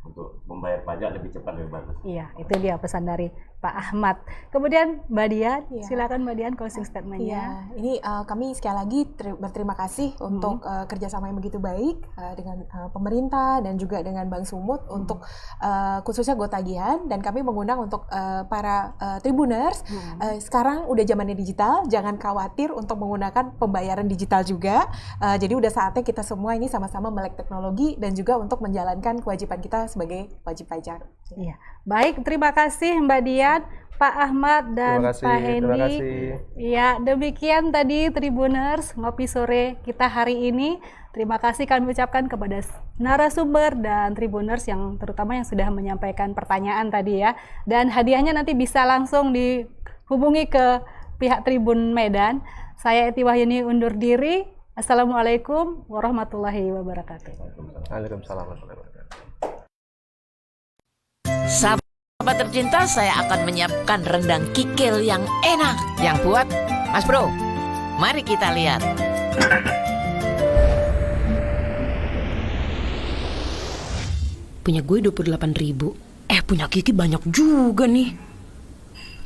untuk membayar pajak lebih cepat lebih bagus. Iya, itu dia pesan dari Pak Ahmad. Kemudian Mbak Dian, silakan Mbak Dian closing statement-nya. Iya, ini kami sekali lagi berterima kasih untuk kerjasama yang begitu baik dengan pemerintah dan juga dengan Bank Sumut untuk khususnya GoTagihan, dan kami mengundang untuk para Tribuners, sekarang udah zamannya digital, jangan khawatir untuk menggunakan pembayaran digital juga. Jadi udah saatnya kita semua ini sama-sama melek teknologi dan juga untuk menjalankan kewajiban kita sebagai wajib pajak. Iya. Baik, terima kasih Mbak Dian, Pak Ahmad dan Terima kasih, Pak terima Hendy. kasih. Ya, demikian tadi Tribuners Ngopi Sore kita hari ini. Terima kasih kami ucapkan kepada narasumber dan Tribuners yang terutama yang sudah menyampaikan pertanyaan tadi ya. Dan hadiahnya nanti bisa langsung dihubungi ke pihak Tribun Medan. Saya Eti Wahyuni undur diri. Assalamualaikum warahmatullahi wabarakatuh. Waalaikumsalam warahmatullahi wabarakatuh. Sahabat tercinta, saya akan menyiapkan rendang kikil yang enak. Yang buat Mas Bro, mari kita lihat. Punya gue 28.000. Punya Kiki banyak juga nih.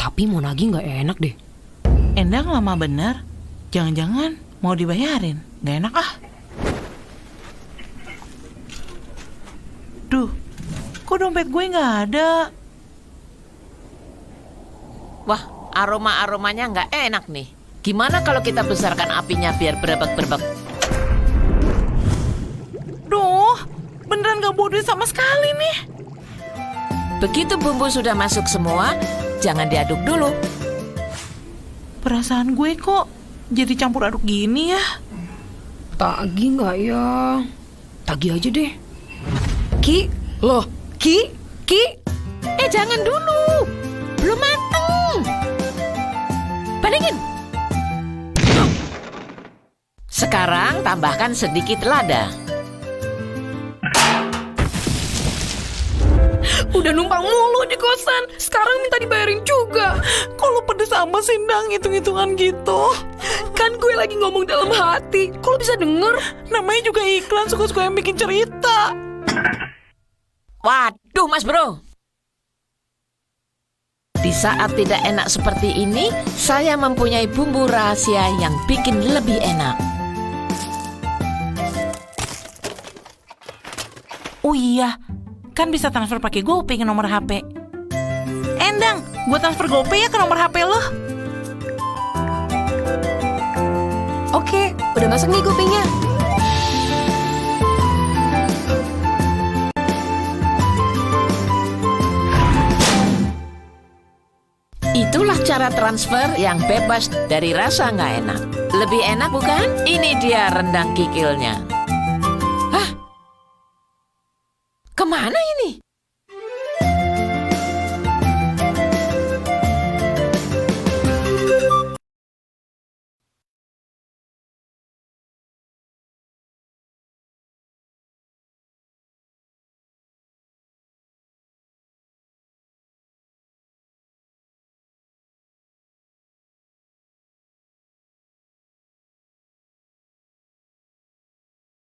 Tapi mau nagih nggak enak deh. Endang lama bener. Jangan-jangan mau dibayarin. Nggak enak ah. Duh, kok dompet gue nggak ada? Wah, aroma-aromanya nggak enak nih. Gimana kalau kita besarkan apinya biar berebek-berebek? Duh, beneran nggak bodoh sama sekali nih. Begitu bumbu sudah masuk semua, jangan diaduk dulu. Perasaan gue kok jadi campur aduk gini ya? Tagih nggak ya? Tagih aja deh. Ki, loh, Ki. Jangan dulu. Belum mateng. Bandingin. Sekarang tambahkan sedikit lada. Udah numpang mulu di kosan. Sekarang minta dibayarin juga. Kalau pedes amat sih, Dang, hitung-hitungan gitu. Kan gue lagi ngomong dalam hati. Kalau bisa denger. Namanya juga iklan, suka-suka yang bikin cerita. Waduh, Mas Bro. Di saat tidak enak seperti ini, saya mempunyai bumbu rahasia yang bikin lebih enak. Oh iya, kan bisa transfer pakai GoPay ke nomor HP. Endang, gue transfer GoPay ya ke nomor HP lo. Oke, udah masuk nih GoPay-nya. Itulah cara transfer yang bebas dari rasa nggak enak. Lebih enak bukan? Ini dia rendang kikilnya.